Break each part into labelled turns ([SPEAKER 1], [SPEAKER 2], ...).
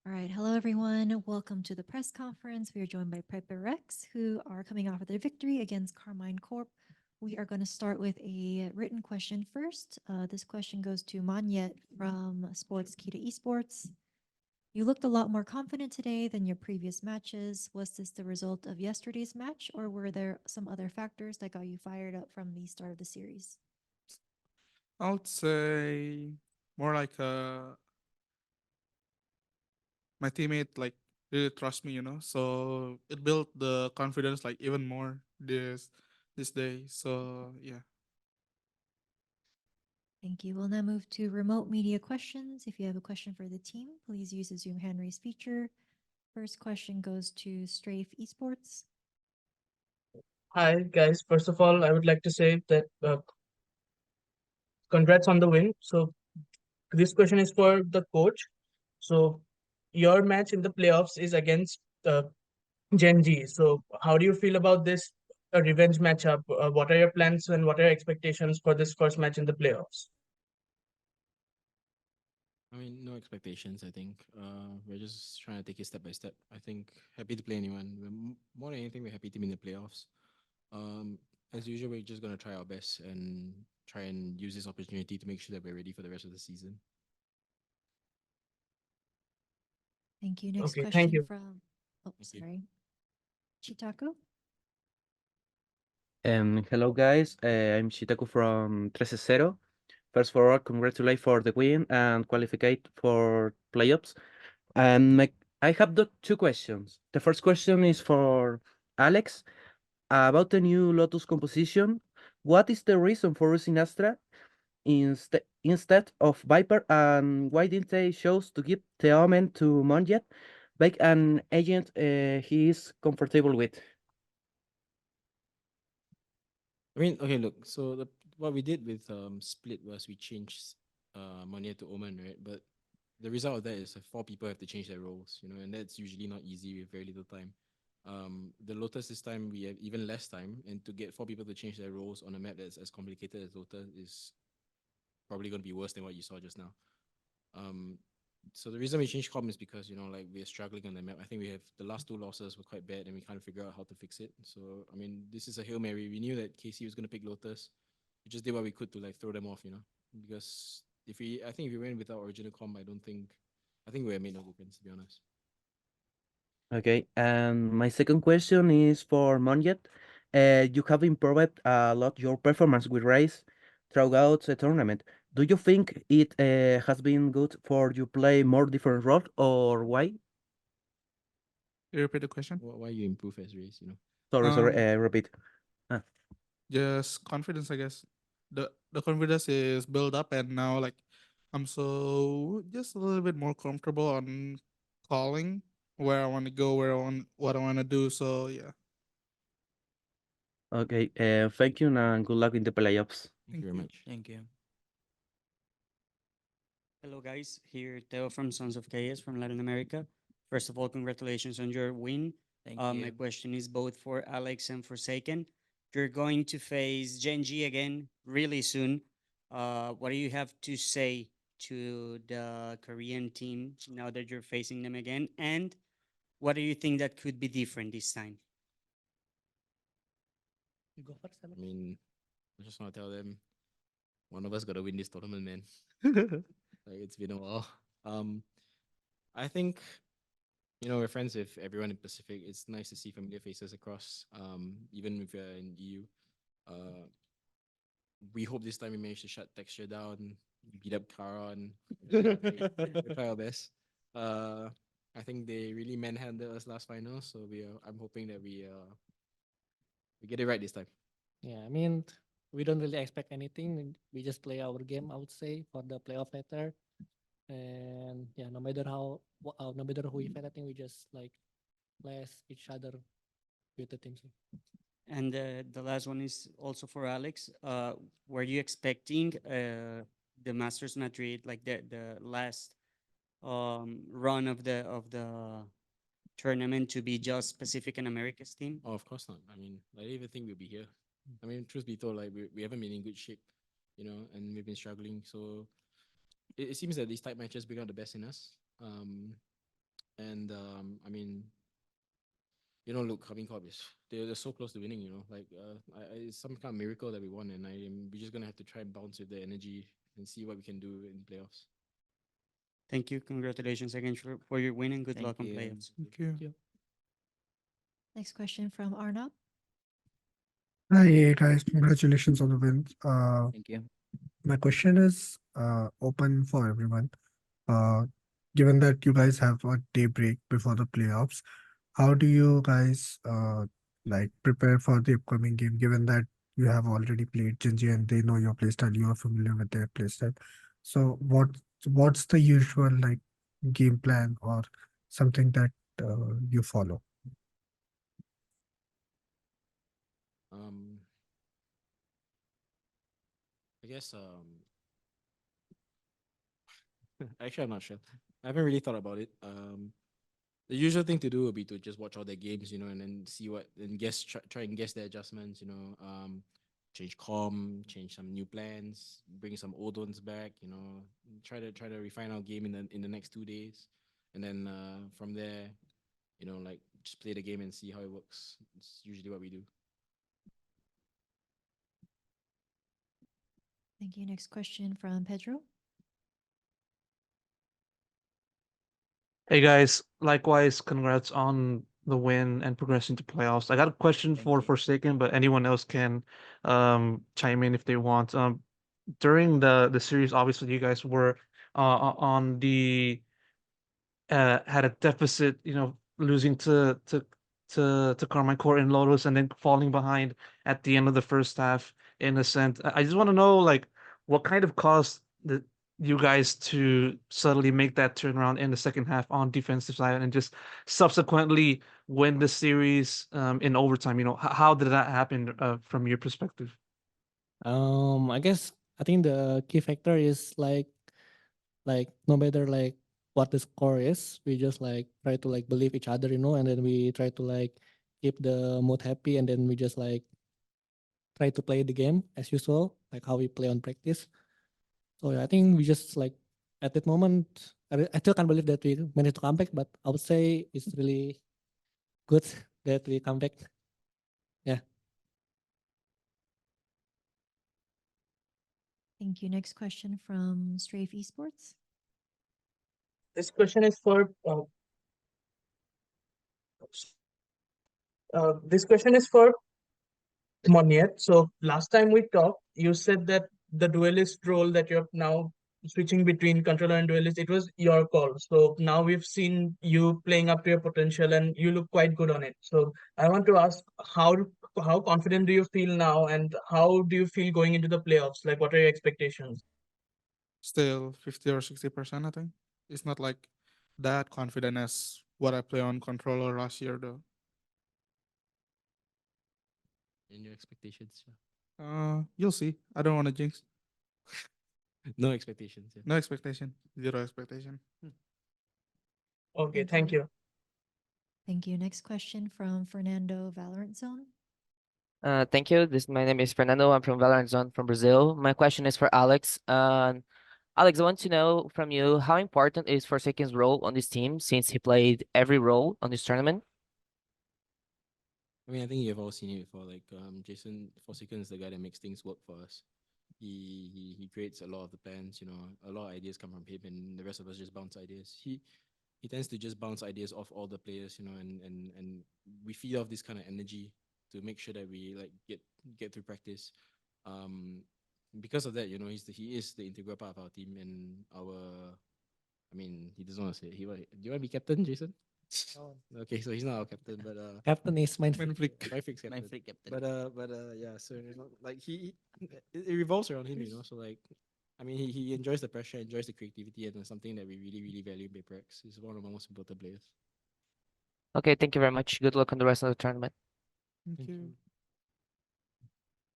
[SPEAKER 1] All right, hello everyone. Welcome to the press conference. We are joined by PRX, who are coming off of their victory against Karmine Corp. We are going to start with a written question first. This question goes to Manyet from Sports Key to Esports. You looked a lot more confident today than your previous matches. Was this the result of yesterday's match, or were there some other factors that got you fired up from the start of the series?
[SPEAKER 2] I would say more like my teammate like really trust me, So it built the confidence like even more this day. So yeah.
[SPEAKER 1] Thank you. We'll now move to remote media questions. If you have a question for the team, please use the Zoom hand raise feature. First question goes to Strafe Esports.
[SPEAKER 3] Hi, guys. First of all, I would like to say that congrats on the win. So, this question is for the coach. So, your match in the playoffs is against Gen G. So, how do you feel about this revenge matchup? What are your plans and what are your expectations for this first match in the playoffs?
[SPEAKER 4] I mean, no expectations. I think we're just trying to take it step by step. I think happy to play anyone. More than anything, we're happy to be in the playoffs. Um, as usual, we're just gonna try our best and try and use this opportunity to make sure that we're ready for the rest of the season.
[SPEAKER 1] Thank you. Next
[SPEAKER 3] Okay, thank
[SPEAKER 1] question
[SPEAKER 3] you.
[SPEAKER 1] from, oh,
[SPEAKER 4] Thank you.
[SPEAKER 1] sorry, Chitaku.
[SPEAKER 5] Hello guys, I'm Shitaku from 360. First of all, congratulate for the win and qualify for playoffs. And I have the two questions. The first question is for Alex about the new Lotus composition. What is the reason for using Astra instead of Viper, and why didn't they choose to give the Omen to Monjet, like an agent he is comfortable with?
[SPEAKER 4] I mean, okay, look. So what we did with Split was we changed Monia to Omen, right? But the result of that is four people have to change their roles, and that's usually not easy with very little time. The Lotus this time we have even less time, and to get four people to change their roles on a map that's as complicated as Lotus is probably going to be worse than what you saw just now. Um, so the reason we changed comp is because like we're struggling on the map. I think we have the last two losses were quite bad, and we can't figure out how to fix it. So I mean, this is a hail mary. We knew that KC was going to pick Lotus. We just did what we could to like throw them off, because I think if we went with our original comp, I think we have made no difference to be honest.
[SPEAKER 5] Okay, and my second question is for Monjet. You have improved a lot your performance with Race throughout the tournament. Do you think it has been good for you play more different roles, or why?
[SPEAKER 2] You repeat the question?
[SPEAKER 4] Why you improve as race?
[SPEAKER 5] Sorry,
[SPEAKER 2] Um
[SPEAKER 5] repeat. Ah,
[SPEAKER 2] just confidence, I guess. The confidence is built up and now like I'm so just a little bit more comfortable on calling where I want to go, where I want what I want to do. So yeah.
[SPEAKER 5] okay, thank you and good luck in the playoffs.
[SPEAKER 4] Thank you
[SPEAKER 2] Thank
[SPEAKER 4] very
[SPEAKER 2] you.
[SPEAKER 4] much.
[SPEAKER 6] Thank you.
[SPEAKER 7] Hello, guys. Here, Teo from Sons of Chaos from Latin America. First of all, congratulations on your win.
[SPEAKER 6] Thank
[SPEAKER 7] My
[SPEAKER 6] you.
[SPEAKER 7] question is both for Alex and Forsaken. You're going to face Genji again really soon. What do you have to say to the Korean team now that you're facing them again? And what do you think that could be different this time?
[SPEAKER 6] You go first,
[SPEAKER 4] I
[SPEAKER 6] Alex.
[SPEAKER 4] mean, I just want to tell them one of us got to win this tournament, man. Like it's been a while. Um, I think we're friends with everyone in Pacific. It's nice to see familiar faces across. Even if you're in EU. Uh, we hope this time we manage to shut Texture down, beat up Kara, and we try our best. Uh, I think they really manhandled us last final, so I'm hoping that we get it right this time.
[SPEAKER 6] Yeah, I mean, we don't really expect anything. We just play our game, I would say, for the playoff later. And yeah, no matter who we fight, I think we just like bless each other with the team. So.
[SPEAKER 7] And the last one is also for Alex. Were you expecting the Masters Madrid, like the last run of the tournament, to be just Pacific and America's team?
[SPEAKER 4] Oh, of course not. I mean, I didn't even think we'll be here. I mean, truth be told, like we haven't been in good shape, and we've been struggling. So it seems that these type matches bring out the best in us. And I mean, you know, look, Karmine Corp is they're so close to winning. You know, like it's some kind of miracle that we won, and we're just gonna have to try and bounce with the energy and see what we can do in playoffs.
[SPEAKER 7] Thank you. Congratulations again for your win and good
[SPEAKER 5] Thank
[SPEAKER 7] luck on
[SPEAKER 5] you.
[SPEAKER 7] playoffs.
[SPEAKER 2] Thank you.
[SPEAKER 1] Next question from Arnab.
[SPEAKER 8] Hi guys, congratulations on the win.
[SPEAKER 5] Thank you.
[SPEAKER 8] My question is open for everyone. Uh, Given that you guys have a day break before the playoffs, how do you guys like prepare for the upcoming game? Given that you have already played Genji and they know your playstyle, you are familiar with their playstyle. So what's the usual like game plan or something that you follow?
[SPEAKER 4] Um, I guess actually I'm not sure. I haven't really thought about it. The usual thing to do would be to just watch all their games, you know, and then see what and try and guess their adjustments, you know. Change change some new plans, bring some old ones back, you know. Try to refine our game in the next 2 days, and then from there, you know, like just play the game and see how it works. It's usually what we do.
[SPEAKER 1] Thank you. Next question from Pedro.
[SPEAKER 3] Hey guys, likewise, congrats on the win and progressing to playoffs. I got a question
[SPEAKER 5] Thank
[SPEAKER 3] for
[SPEAKER 5] you.
[SPEAKER 3] Forsaken, but anyone else can chime in if they want. During the series, obviously you guys were on the had a deficit, you know, losing to Karmine Corp in Lotus and then falling behind at the end of the first half in a sense. I just want to know like what kind of caused you guys to suddenly make that turnaround in the second half on defensive side and just subsequently win the series in overtime. You know, how did that happen from your perspective?
[SPEAKER 6] I guess I think the key factor is like no matter like what the score is, we just like try to like believe each other, you know, and then we try to like keep the mood happy, and then we just like try to play the game as usual, like how we play on practice. So yeah, I think we just like at that moment, I still can't believe that we managed to come back, but I would say it's really good that we come back. Yeah.
[SPEAKER 1] Thank you. Next question from Strafe Esports.
[SPEAKER 3] This question is for this question is for Monyet. So last time we talked, you said that the duelist role that you're now switching between controller and duelist, it was your call. So now we've seen you playing up to your potential and you look quite good on it. So I want to ask how confident do you feel now and how do you feel going into the playoffs? Like what are your expectations?
[SPEAKER 2] Still 50 or 60%, I think. It's not like that confident as what I play on controller last year though.
[SPEAKER 4] And your expectations? Yeah.
[SPEAKER 2] You'll see. I don't want to jinx.
[SPEAKER 4] No expectations. Yeah.
[SPEAKER 2] No expectation. Zero expectation.
[SPEAKER 3] Okay,
[SPEAKER 1] Thank
[SPEAKER 3] thank
[SPEAKER 1] you.
[SPEAKER 3] you.
[SPEAKER 1] Thank you. Next question from Fernando, Valorant Zone.
[SPEAKER 9] Thank you. My name is Fernando. I'm from VALORANT Zone from Brazil. My question is for Alex. Alex, I want to know from you how important is Forsaken's role on this team since he played every role on this tournament?
[SPEAKER 4] I mean, I think you've all seen it before. Like, Jason Forsaken is the guy that makes things work for us. He creates a lot of the plans. You know, a lot of ideas come from him, and the rest of us just bounce ideas. He tends to just bounce ideas off all the players. You know, and we feed off this kind of energy to make sure that we like get through practice. Because of that, you know, he is the integral part of our team and our. I mean, he doesn't want to say it. Do you want to be captain, Jason?
[SPEAKER 6] Oh.
[SPEAKER 4] Okay, so he's not our captain, but
[SPEAKER 6] Captain is mine.
[SPEAKER 2] Man flick.
[SPEAKER 4] my fix captain.
[SPEAKER 5] My free captain.
[SPEAKER 4] But yeah, so you know, like it revolves around him, you know. So like, I mean, he enjoys the pressure, enjoys the creativity, and it's something that we really value in PaperX. He's one of our most important players.
[SPEAKER 9] Okay, thank you very much. Good luck on the rest of the tournament.
[SPEAKER 2] Thank you.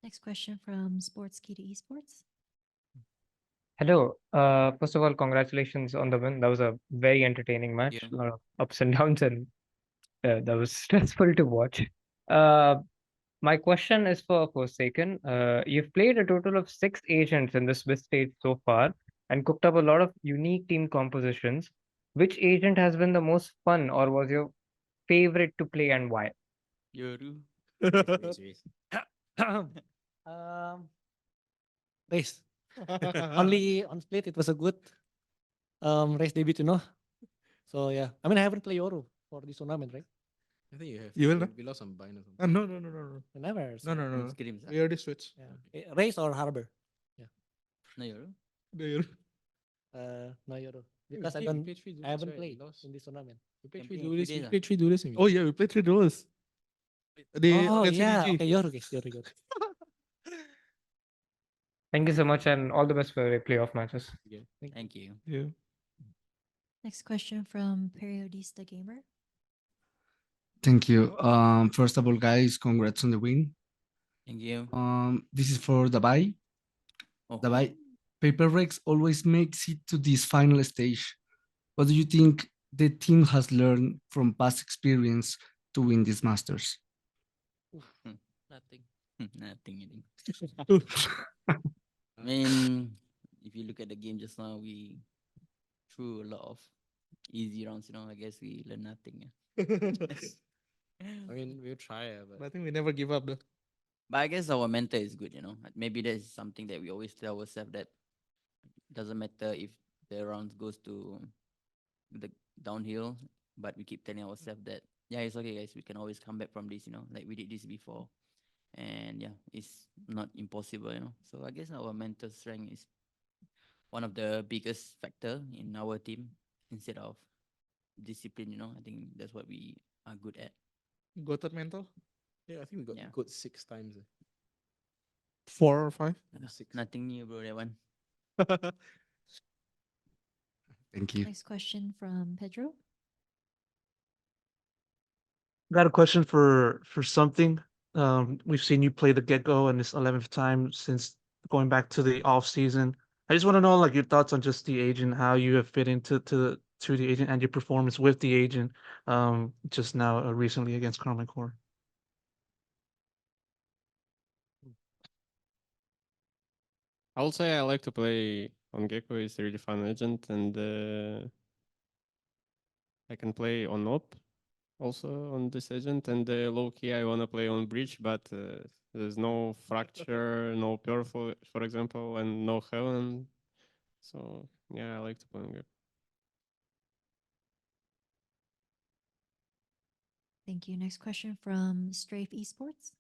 [SPEAKER 1] Next question from Sports Key to Esports.
[SPEAKER 10] Hello. First of all, congratulations on the win. That was a very entertaining match.
[SPEAKER 5] you.
[SPEAKER 10] A lot of ups and downs, and that was stressful to watch. Uh, my question is for Forsaken. You've played a total of 6 agents in the Swiss stage so far and cooked up a lot of unique team compositions. which agent has been the most fun or was your favorite to play and why?
[SPEAKER 7] Yoru.
[SPEAKER 4] Race.
[SPEAKER 6] Um, race. Only on split it was a good race debut, you know. So yeah, I mean I haven't played Yoru for this tournament, right?
[SPEAKER 4] I think you have.
[SPEAKER 2] You will not?
[SPEAKER 4] We lost some bind or something.
[SPEAKER 2] No.
[SPEAKER 6] Never.
[SPEAKER 2] No, no, no, no.
[SPEAKER 7] Scrims.
[SPEAKER 2] We already switched.
[SPEAKER 6] Yeah. Race or Harbor?
[SPEAKER 7] No, Yoru.
[SPEAKER 2] Do you-
[SPEAKER 6] No Yoru.
[SPEAKER 4] Yeah,
[SPEAKER 6] Because
[SPEAKER 4] we played three
[SPEAKER 6] I
[SPEAKER 4] duels,
[SPEAKER 6] haven't
[SPEAKER 4] right? We
[SPEAKER 6] played
[SPEAKER 4] lost.
[SPEAKER 6] in this tournament.
[SPEAKER 4] We played
[SPEAKER 7] Can
[SPEAKER 4] three
[SPEAKER 7] play in
[SPEAKER 4] duels.
[SPEAKER 7] 3
[SPEAKER 4] We
[SPEAKER 7] days,
[SPEAKER 4] played 3 duels.
[SPEAKER 2] Oh yeah, we played 3 duels. The
[SPEAKER 6] Oh
[SPEAKER 2] against
[SPEAKER 6] yeah,
[SPEAKER 2] CDG.
[SPEAKER 6] okay, Yoru, guys, Yoru.
[SPEAKER 10] Thank you so much and all the best for your playoff matches.
[SPEAKER 7] Thank you.
[SPEAKER 2] Yeah.
[SPEAKER 1] Next question from Periodista Gamer.
[SPEAKER 11] Thank you. First of all, guys, congrats on the win.
[SPEAKER 7] Thank you.
[SPEAKER 11] This is for Dabai.
[SPEAKER 7] Oh,
[SPEAKER 11] Dabai, PaperRex always makes it to this final stage. What do you think the team has learned from past experience to win these Masters?
[SPEAKER 7] nothing. Nothing. I mean, if you look at the game just now, we threw a lot of easy rounds. You know, I guess we learned nothing.
[SPEAKER 4] I mean, we'll try,
[SPEAKER 2] But I
[SPEAKER 4] but
[SPEAKER 2] think we never give up though.
[SPEAKER 7] But I guess our mentor is good. You know, maybe that is something that we always tell ourselves that doesn't matter if the rounds goes to the downhill, but we keep telling ourselves that yeah, it's okay, guys. We can always come back from this. You know, like we did this before, and yeah, it's not impossible. You know, so I guess our mental strength is one of the biggest factor in our team instead of discipline. You know, I think that's what we are good at.
[SPEAKER 2] Goated mental.
[SPEAKER 4] yeah, I think we got
[SPEAKER 7] Yeah.
[SPEAKER 4] good 6 times.
[SPEAKER 2] 4 or 5.
[SPEAKER 4] Six.
[SPEAKER 7] Nothing new, bro. That one.
[SPEAKER 11] Thank you.
[SPEAKER 1] Next question from Pedro.
[SPEAKER 3] Got a question for something. We've seen you play the get-go and this 11th time since going back to the off season. I just want to know like your thoughts on just the agent, how you have fit into to the agent and your performance with the agent just now recently against Karmine Corp.
[SPEAKER 12] I would say I like to play on Gecko. It's a really fun agent, and I can play on op also on this agent. And low key, I wanna play on bridge, but there's no fracture, no pure, for example, and no heaven. So yeah, I like to play on Gecko.
[SPEAKER 1] Thank you. Next question from Strafe Esports.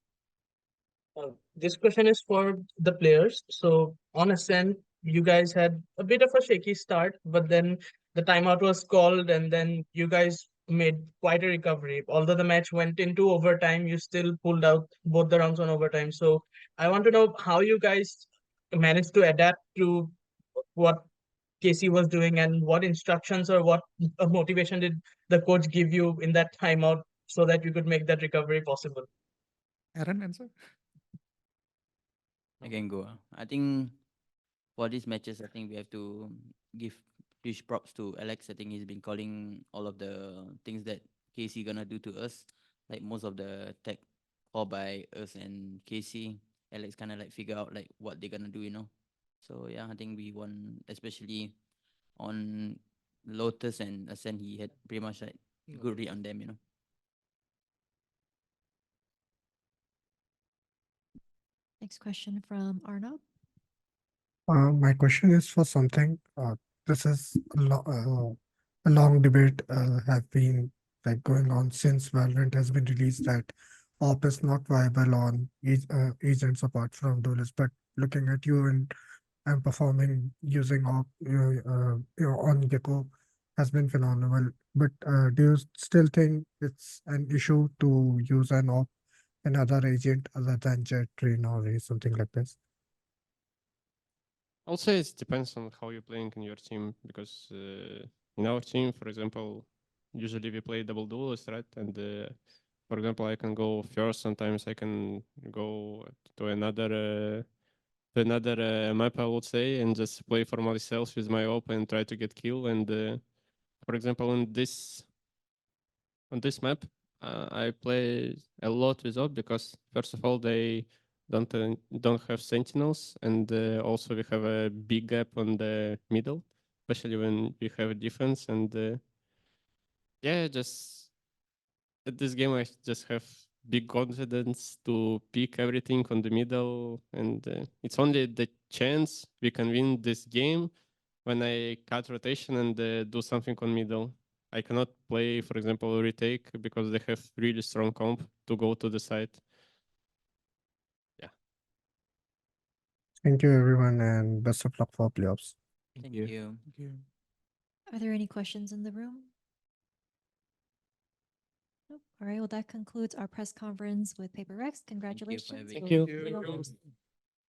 [SPEAKER 3] This question is for the players. So on Ascent, you guys had a bit of a shaky start, but then the timeout was called, and then you guys made quite a recovery. Although the match went into overtime, you still pulled out both the rounds on overtime. So I want to know how you guys managed to adapt to what Casey was doing and what instructions or what motivation did the coach give you in that timeout so that you could make that recovery possible.
[SPEAKER 2] Aaron, answer.
[SPEAKER 7] I can go. I think for these matches, I think we have to give huge props to Alex. I think he's been calling all of the things that Casey gonna do to us. Like most of the tech called by us and Casey. Alex kind of like figure out like what they're gonna do, you know. So yeah, I think we won, especially on Lotus and Ascent. He had pretty much like good read on them, you know.
[SPEAKER 1] Next question from Arnaud.
[SPEAKER 8] My question is for something. This is a long debate have been like going on since Valorant has been released that op is not viable on agents apart from duelists. But looking at you and performing using op, on Gecko has been phenomenal. But do you still think it's an issue to use an op another agent other than Jet, Train, or something like this?
[SPEAKER 12] I would say it depends on how you're playing in your team, because in our team, for example, usually we play double duelist, right? And for example, I can go first. Sometimes I can go to another map, I would say, and just play for myself with my op and try to get kill. And for example, on this map, I play a lot with op because first of all they don't have sentinels, and also we have a big gap on the middle. especially when we have defense. And yeah, just at this game, I just have big confidence to pick everything on the middle, and it's only the chance we can win this game when I cut rotation and do something on middle. I cannot play, for example, retake because they have really strong comp to go to the side. Yeah.
[SPEAKER 8] Thank you, everyone, and best of luck for playoffs.
[SPEAKER 4] Thank you.
[SPEAKER 2] Thank you.
[SPEAKER 1] Are there any questions in the room? Nope. All right, well, that concludes our press conference with PaperX. Congratulations.
[SPEAKER 6] Thank you.
[SPEAKER 2] Thank you.